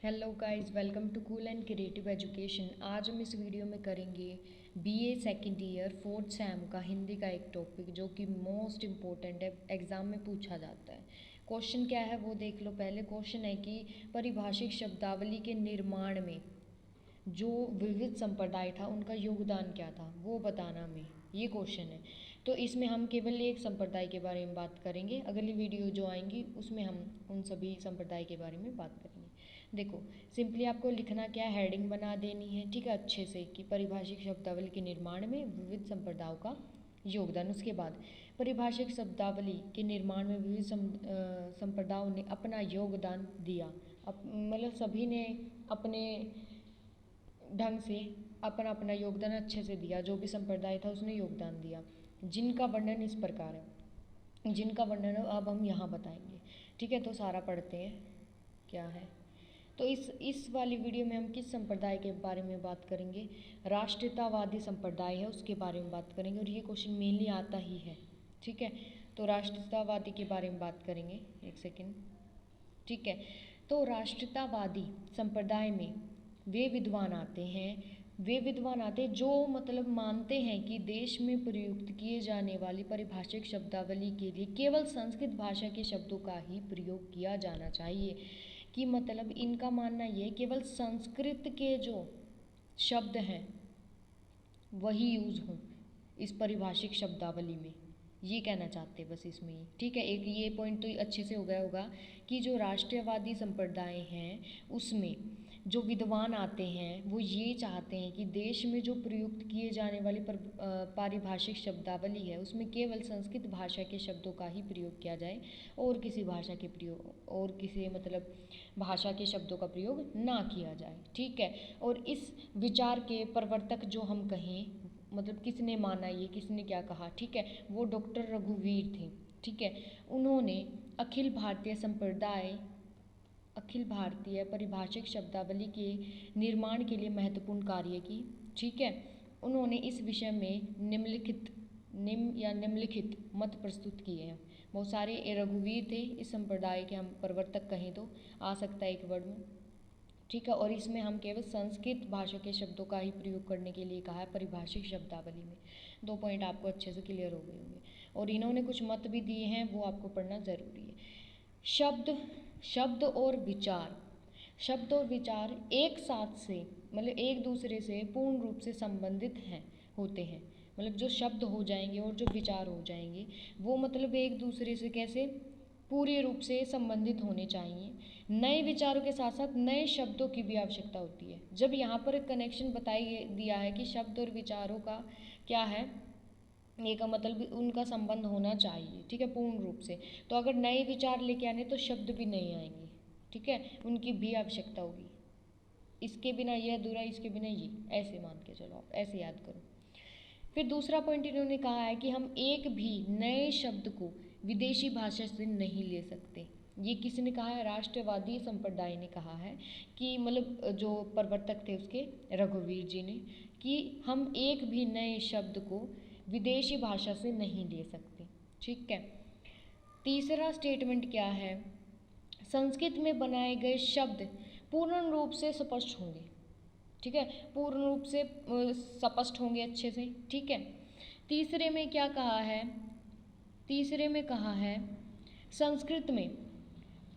Hello guys, welcome to cool and creative education. आज हम इस वीडियो में करेंगे BA second year fourth sem का हिंदी का एक टॉपिक जो कि मोस्ट इम्पोर्टेंट है, एग्ज़ाम में पूछा जाता है। क्वेश्चन क्या है वो देख लो। पहले क्वेश्चन है कि पारिभाषिक शब्दावली के निर्माण में जो विविध संप्रदाय था उनका योगदान क्या था वो बताना हमें, ये क्वेश्चन है। तो इसमें हम केवल एक संप्रदाय के बारे में बात करेंगे। अगली वीडियो जो आएंगी उसमें हम उन सभी संप्रदाय के बारे में बात करेंगे। देखो, सिंपली आपको लिखना क्या है, हेडिंग बना देनी है, ठीक है, अच्छे से, कि पारिभाषिक शब्दावली के निर्माण में विविध संप्रदायों का योगदान। उसके बाद पारिभाषिक शब्दावली के निर्माण में विविध संप्रदायों ने अपना योगदान दिया। मतलब सभी ने अपने ढंग से अपना अपना योगदान अच्छे से दिया। जो भी संप्रदाय था उसने योगदान दिया, जिनका वर्णन इस प्रकार है, जिनका वर्णन अब हम यहाँ बताएंगे। ठीक है, तो सारा पढ़ते हैं क्या है। तो इस वाली वीडियो में हम किस संप्रदाय के बारे में बात करेंगे? राष्ट्रीयतावादी संप्रदाय है उसके बारे में बात करेंगे, और ये क्वेश्चन मेनली आता ही है। ठीक है, तो राष्ट्रीयतावादी के बारे में बात करेंगे। एक सेकेंड। ठीक है, तो राष्ट्रीयतावादी संप्रदाय में वे विद्वान आते हैं जो मतलब मानते हैं कि देश में प्रयुक्त किए जाने वाली पारिभाषिक शब्दावली के लिए केवल संस्कृत भाषा के शब्दों का ही प्रयोग किया जाना चाहिए। कि मतलब इनका मानना ये केवल संस्कृत के जो शब्द हैं वही यूज़ हों इस पारिभाषिक शब्दावली में, ये कहना चाहते हैं बस इसमें ही। ठीक है, एक ये पॉइंट तो अच्छे से हो गया होगा कि जो राष्ट्रीयवादी संप्रदाय हैं उसमें जो विद्वान आते हैं वो ये चाहते हैं कि देश में जो प्रयुक्त किए जाने वाली पारिभाषिक शब्दावली है उसमें केवल संस्कृत भाषा के शब्दों का ही प्रयोग किया जाए, और किसी भाषा के प्रयोग और किसी मतलब भाषा के शब्दों का प्रयोग ना किया जाए। ठीक है, और इस विचार के प्रवर्तक जो हम कहें, मतलब किसने माना, ये किसने क्या कहा, ठीक है, वो डॉक्टर रघुवीर थे। ठीक है, उन्होंने अखिल भारतीय पारिभाषिक शब्दावली के निर्माण के लिए महत्वपूर्ण कार्य की। ठीक है, उन्होंने इस विषय में निम्नलिखित मत प्रस्तुत किए हैं। बहुत सारे रघुवीर थे, इस संप्रदाय के हम प्रवर्तक कहें तो आ सकता है एक वर्ड में। ठीक है, और इसमें हम केवल संस्कृत भाषा के शब्दों का ही प्रयोग करने के लिए कहा है पारिभाषिक शब्दावली में। 2 पॉइंट आपको अच्छे से क्लियर हो गए होंगे, और इन्होंने कुछ मत भी दिए हैं, वो आपको पढ़ना ज़रूरी है। शब्द और विचार एक साथ से मतलब एक दूसरे से पूर्ण रूप से संबंधित होते हैं। मतलब जो शब्द हो जाएंगे और जो विचार हो जाएंगे वो मतलब एक दूसरे से कैसे पूरे रूप से संबंधित होने चाहिए। नए विचारों के साथ साथ नए शब्दों की भी आवश्यकता होती है। जब यहाँ पर एक कनेक्शन बताई दिया है कि शब्द और विचारों का क्या है, ये का मतलब उनका संबंध होना चाहिए। ठीक है, पूर्ण रूप से। तो अगर नए विचार लेके आने तो शब्द भी नहीं आएंगे। ठीक है, उनकी भी आवश्यकता होगी। इसके बिना यह अधूरा, इसके बिना ये, ऐसे मान के चलो, आप ऐसे याद करो। फिर दूसरा पॉइंट इन्होंने कहा है कि हम एक भी नए शब्द को विदेशी भाषा से नहीं ले सकते। ये किसने कहा है? राष्ट्रवादी संप्रदाय ने कहा है कि मतलब जो प्रवर्तक थे उसके रघुवीर जी ने, कि हम एक भी नए शब्द को विदेशी भाषा से नहीं ले सकते। ठीक है, तीसरा स्टेटमेंट क्या है? संस्कृत में बनाए गए शब्द पूर्ण रूप से स्पष्ट होंगे। ठीक है, पूर्ण रूप से स्पष्ट होंगे अच्छे से। ठीक है, तीसरे में क्या कहा है? तीसरे में कहा है संस्कृत में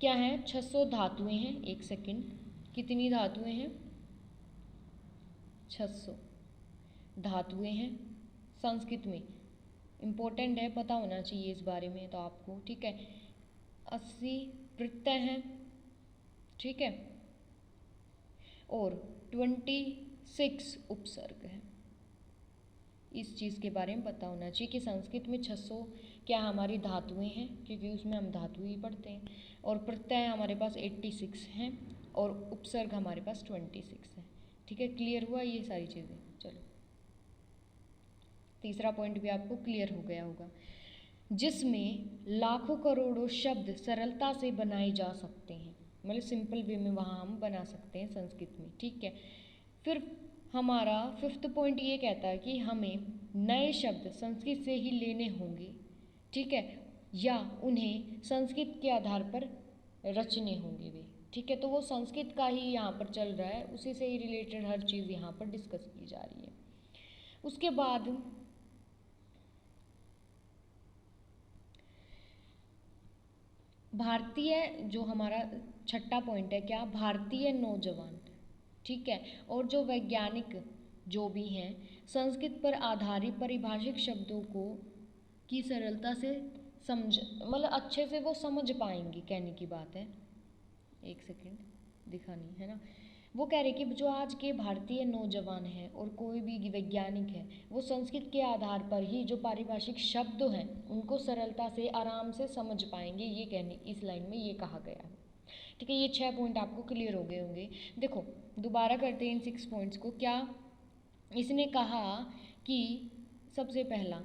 क्या है? 600 धातुएं हैं। एक सेकंड, कितनी धातुएं हैं? 600 धातुएं हैं संस्कृत में। इम्पोर्टेंट है, पता होना चाहिए इस बारे में तो आपको। ठीक है, 80 प्रत्यय हैं। ठीक है, और 26 उपसर्ग हैं। इस चीज़ के बारे में पता होना चाहिए कि संस्कृत में 600 क्या हमारी धातुएं हैं, क्योंकि उसमें हम धातु ही पढ़ते हैं, और प्रत्यय हमारे पास 86 हैं, और उपसर्ग हमारे पास 26 हैं। ठीक है, क्लियर हुआ ये सारी चीज़ें? चलो, तीसरा पॉइंट भी आपको क्लियर हो गया होगा, जिसमें लाखों करोड़ों शब्द सरलता से बनाए जा सकते हैं। मतलब सिंपल वे में वहाँ हम बना सकते हैं संस्कृत में। ठीक है, फिर हमारा 5th पॉइंट ये कहता है कि हमें नए शब्द संस्कृत से ही लेने होंगे। ठीक है, या उन्हें संस्कृत के आधार पर रचने होंगे वे। ठीक है, तो वो संस्कृत का ही यहाँ पर चल रहा है, उसी से ही रिलेटेड हर चीज़ यहाँ पर डिस्कस की जा रही है। उसके बाद भारतीय, जो हमारा छठा पॉइंट है क्या, भारतीय नौजवान, ठीक है, और जो वैज्ञानिक जो भी हैं, संस्कृत पर आधारित पारिभाषिक शब्दों को की सरलता से समझ, मतलब अच्छे से वो समझ पाएंगे, कहने की बात है। एक सेकंड, दिखानी है ना। वो कह रहे कि जो आज के भारतीय नौजवान हैं और कोई भी वैज्ञानिक है, वो संस्कृत के आधार पर ही जो पारिभाषिक शब्द हैं उनको सरलता से आराम से समझ पाएंगे, ये कहने इस लाइन में ये कहा गया है। ठीक है, ये 6 पॉइंट आपको क्लियर हो गए होंगे। देखो दोबारा करते हैं इन 6 पॉइंट्स को। क्या इसने कहा कि सबसे पहला,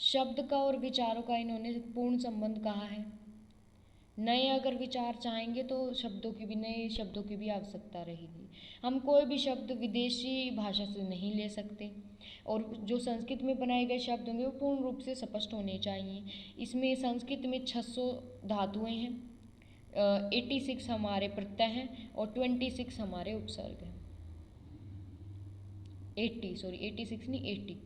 शब्द का और विचारों का इन्होंने पूर्ण संबंध कहा है। नए अगर विचार चाहेंगे तो शब्दों की भी, नए शब्दों की भी आवश्यकता रहेगी। हम कोई भी शब्द विदेशी भाषा से नहीं ले सकते, और जो संस्कृत में बनाए गए शब्द होंगे वो पूर्ण रूप से स्पष्ट होने चाहिए। इसमें संस्कृत में 600 धातुएं हैं, 86 हमारे प्रत्यय हैं और 26 हमारे उपसर्ग हैं। 86 नहीं 80,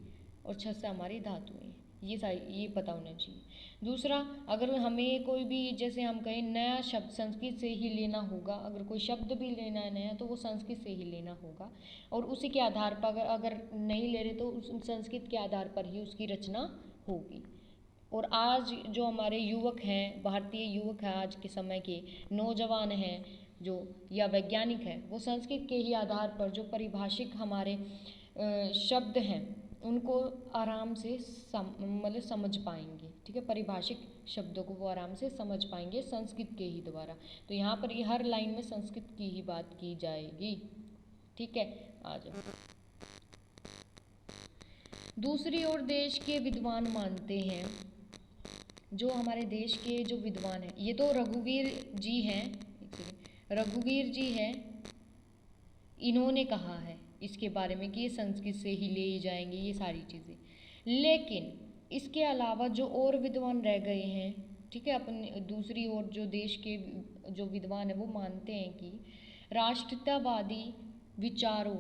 और 6 से हमारी धातुएं हैं। ये पता होना चाहिए। दूसरा, अगर हमें कोई भी, जैसे हम कहें नया शब्द संस्कृत से ही लेना होगा, अगर कोई शब्द भी लेना है नया तो वो संस्कृत से ही लेना होगा, और उसी के आधार पर अगर नहीं ले रहे तो उस संस्कृत के आधार पर ही उसकी रचना होगी। और आज जो हमारे युवक हैं, भारतीय युवक हैं, आज के समय के नौजवान हैं जो, या वैज्ञानिक हैं, वो संस्कृत के ही आधार पर जो पारिभाषिक हमारे शब्द हैं उनको आराम से मतलब समझ पाएंगे। ठीक है, पारिभाषिक शब्दों को वो आराम से समझ पाएंगे संस्कृत के ही द्वारा। तो यहाँ पर हर लाइन में संस्कृत की ही बात की जाएगी। ठीक है, आ जाओ। दूसरी ओर देश के विद्वान मानते हैं, जो हमारे देश के जो विद्वान हैं, ये तो रघुवीर जी हैं, रघुवीर जी हैं, इन्होंने कहा है इसके बारे में कि ये संस्कृत से ही ले जाएंगे ये सारी चीज़ें। लेकिन इसके अलावा जो और विद्वान रह गए हैं, ठीक है, अपने दूसरी ओर जो देश के जो विद्वान हैं वो मानते हैं कि राष्ट्रीयतावादी विचारों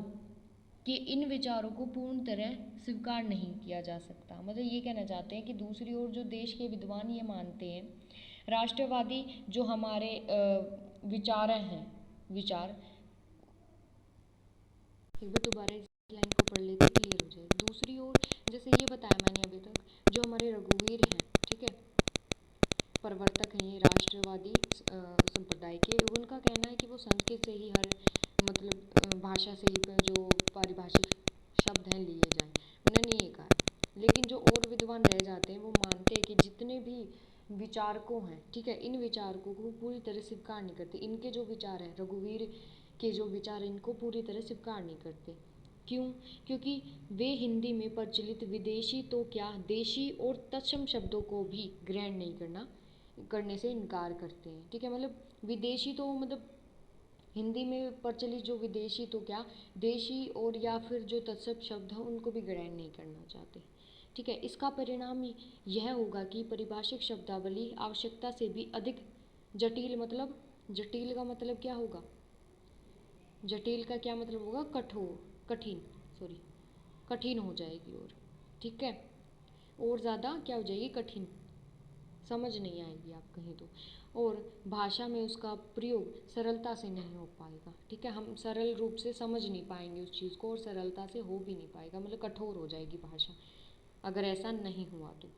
कि इन विचारों को पूर्ण तरह स्वीकार नहीं किया जा सकता। मतलब ये कहना चाहते हैं कि दूसरी ओर जो देश के विद्वान ये मानते हैं, राष्ट्रवादी जो हमारे विचार हैं, विचार, एक बार दोबारा इस लाइन को पढ़ लेते क्लियर हो जाए। दूसरी ओर, जैसे ये बताया मैंने अभी तक, जो हमारे रघुवीर हैं, ठीक है, प्रवर्तक हैं ये राष्ट्रवादी संप्रदाय के, उनका कहना है कि वो संस्कृत से ही हर, मतलब भाषा से ही जो पारिभाषिक शब्द हैं लिए जाएं, उन्होंने ये कहा। लेकिन जो और विद्वान रह जाते हैं वो मानते हैं कि जितने भी विचारकों हैं, ठीक है, इन विचारकों को पूरी तरह स्वीकार नहीं करते। इनके जो विचार हैं, रघुवीर के जो विचार हैं, इनको पूरी तरह स्वीकार नहीं करते। क्यों? क्योंकि वे हिंदी में प्रचलित विदेशी तो क्या देशी और तत्सम शब्दों को भी ग्रहण नहीं करने से इनकार करते हैं। ठीक है, मतलब विदेशी तो मतलब हिंदी में प्रचलित जो विदेशी तो क्या देशी और या फिर जो तत्सम शब्द हैं उनको भी ग्रहण नहीं करना चाहते। ठीक है, इसका परिणाम यह होगा कि पारिभाषिक शब्दावली आवश्यकता से भी अधिक जटिल, मतलब जटिल का मतलब क्या होगा, जटिल का क्या मतलब होगा, कठिन, सॉरी, कठिन हो जाएगी। और ठीक है, और ज़्यादा क्या हो जाएगी, कठिन, समझ नहीं आएगी आप कहीं तो, और भाषा में उसका प्रयोग सरलता से नहीं हो पाएगा। ठीक है, हम सरल रूप से समझ नहीं पाएंगे उस चीज़ को, और सरलता से हो भी नहीं पाएगा, मतलब कठोर हो जाएगी भाषा अगर ऐसा नहीं हुआ तो।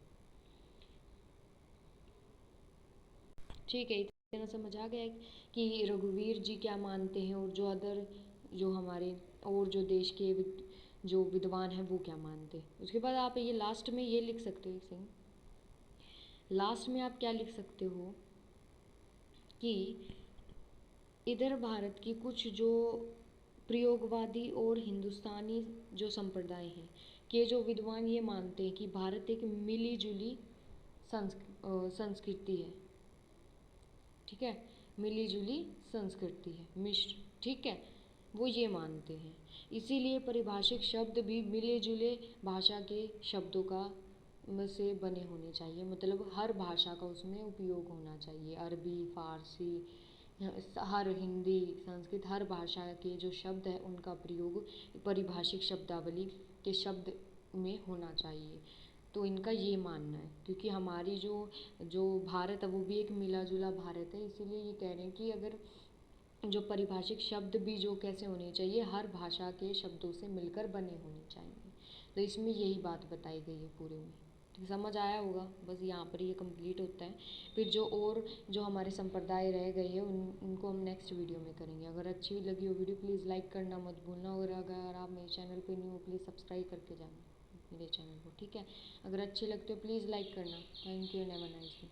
ठीक है, इतना समझ आ गया कि रघुवीर जी क्या मानते हैं और जो अदर, जो हमारे और जो देश के जो विद्वान हैं वो क्या मानते हैं। उसके बाद आप ये लास्ट में ये लिख सकते हो, एक सेकंड, लास्ट में आप क्या लिख सकते हो कि इधर भारत की कुछ जो प्रयोगवादी और हिंदुस्तानी जो संप्रदाय हैं के जो विद्वान ये मानते हैं कि भारत एक मिली जुली संस्कृति है। ठीक है, मिली जुली संस्कृति है, मिश्र, ठीक है, वो ये मानते हैं। इसीलिए पारिभाषिक शब्द भी मिले जुले भाषा के शब्दों का से बने होने चाहिए, मतलब हर भाषा का उसमें उपयोग होना चाहिए, अरबी, फारसी, हर हिंदी संस्कृत हर भाषा के जो शब्द है उनका प्रयोग परिभाषिक शब्दावली के शब्द में होना चाहिए। तो इनका ये मानना है, क्योंकि हमारी जो जो भारत है वो भी एक मिला जुला भारत है, इसीलिए ये कह रहे हैं कि अगर जो परिभाषिक शब्द भी जो कैसे होने चाहिए, हर भाषा के शब्दों से मिलकर बने होने चाहिए। तो इसमें यही बात बताई गई है पूरे में। तो समझ आया होगा, बस यहाँ पर ये कंप्लीट होता है। फिर जो हमारे संप्रदाय रह गए हैं उनको हम नेक्स्ट वीडियो में करेंगे। अगर अच्छी लगी हो वीडियो प्लीज़ लाइक करना मत भूलना, और अगर आप मेरे चैनल पे न्यू हो प्लीज़ सब्सक्राइब करके जाना मेरे चैनल को, ठीक है। अगर अच्छे लगते हो प्लीज़ लाइक करना। Thank you and have a nice day.